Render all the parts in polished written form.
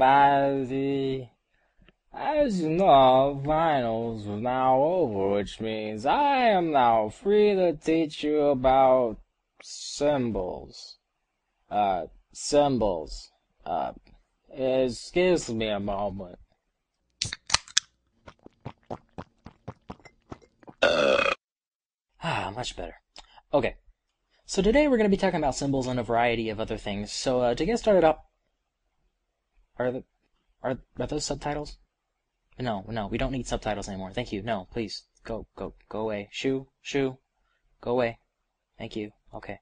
everybody. As you know, finals are now over, which means I am now free to teach you about symbols. Symbols. Excuse me a moment. Much better. Okay. So today we're going to be talking about symbols and a variety of other things. So to get started up, are those subtitles? No, we don't need subtitles anymore. Thank you. No, please go away. Shoo, go away. Thank you. Okay.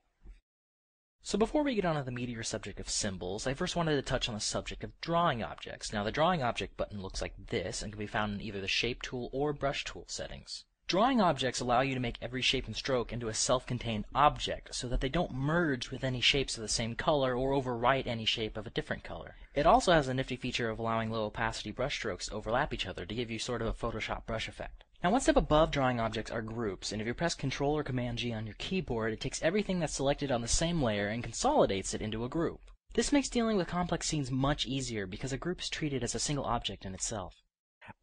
So before we get on to the meatier subject of symbols, I first wanted to touch on the subject of drawing objects. Now the drawing object button looks like this and can be found in either the shape tool or brush tool settings. Drawing objects allow you to make every shape and stroke into a self-contained object so that they don't merge with any shapes of the same color or overwrite any shape of a different color. It also has a nifty feature of allowing low opacity brush strokes to overlap each other to give you sort of a Photoshop brush effect. Now one step above drawing objects are groups, and if you press Ctrl or Command G on your keyboard, it takes everything that's selected on the same layer and consolidates it into a group. This makes dealing with complex scenes much easier because a group is treated as a single object in itself.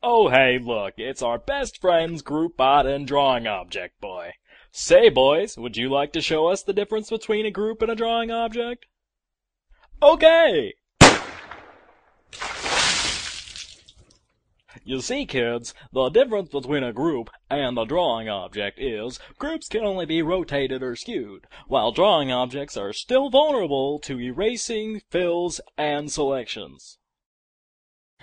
Oh hey, look, it's our best friend's group art and drawing object boy. Say boys, would you like to show us the difference between a group and a drawing object? Okay! You see, kids, the difference between a group and a drawing object is groups can only be rotated or skewed, while drawing objects are still vulnerable to erasing, fills, and selections.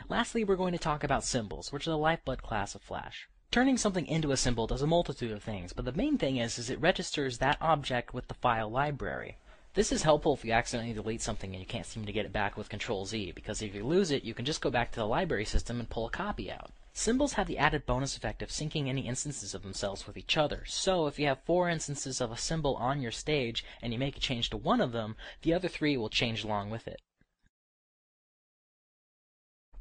Lastly, we're going to talk about symbols, which are the lifeblood class of Flash. Turning something into a symbol does a multitude of things, but the main thing is it registers that object with the file library. This is helpful if you accidentally delete something and you can't seem to get it back with Ctrl-Z, because if you lose it, you can just go back to the library system and pull a copy out. Symbols have the added bonus effect of syncing any instances of themselves with each other, so if you have 4 instances of a symbol on your stage and you make a change to one of them, the other 3 will change along with it.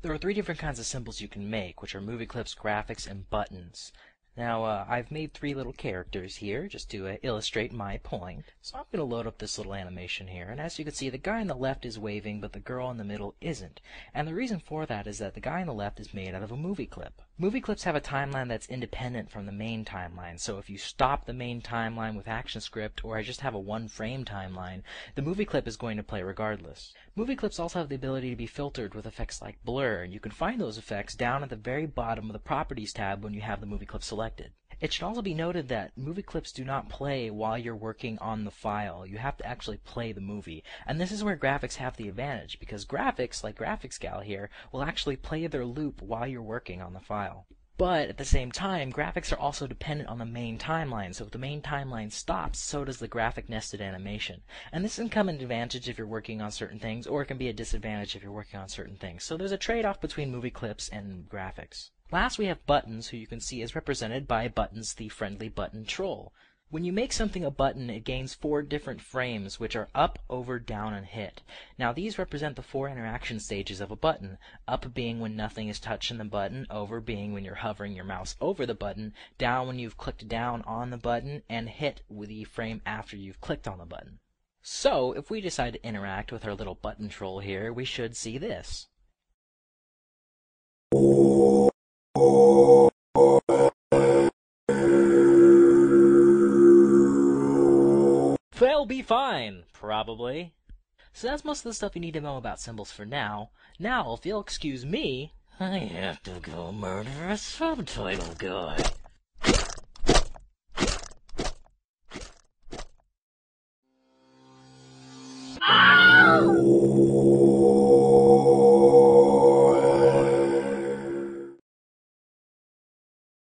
There are 3 different kinds of symbols you can make, which are movie clips, graphics, and buttons. Now, I've made 3 little characters here, just to illustrate my point. So I'm going to load up this little animation here, and as you can see, the guy on the left is waving, but the girl in the middle isn't. And the reason for that is that the guy on the left is made out of a movie clip. Movie clips have a timeline that's independent from the main timeline, so if you stop the main timeline with ActionScript, or I just have a 1-frame timeline, the movie clip is going to play regardless. Movie clips also have the ability to be filtered with effects like blur, and you can find those effects down at the very bottom of the Properties tab when you have the movie clip selected. It should also be noted that movie clips do not play while you're working on the file. You have to actually play the movie. And this is where graphics have the advantage, because graphics, like Graphics Gal here, will actually play their loop while you're working on the file. But at the same time, graphics are also dependent on the main timeline, so if the main timeline stops, so does the graphic nested animation. And this can come an advantage if you're working on certain things, or it can be a disadvantage if you're working on certain things. So there's a trade-off between movie clips and graphics. Last, we have Buttons, who you can see is represented by Buttons, the friendly button troll. When you make something a button, it gains 4 different frames, which are up, over, down, and hit. Now these represent the 4 interaction stages of a button, up being when nothing is touching the button, over being when you're hovering your mouse over the button, down when you've clicked down on the button, and hit with the frame after you've clicked on the button. So, if we decide to interact with our little button troll here, we should see this. They'll be fine, probably. So that's most of the stuff you need to know about symbols for now. Now, if you'll excuse me, I have to go murder a subtitle guy. Ow!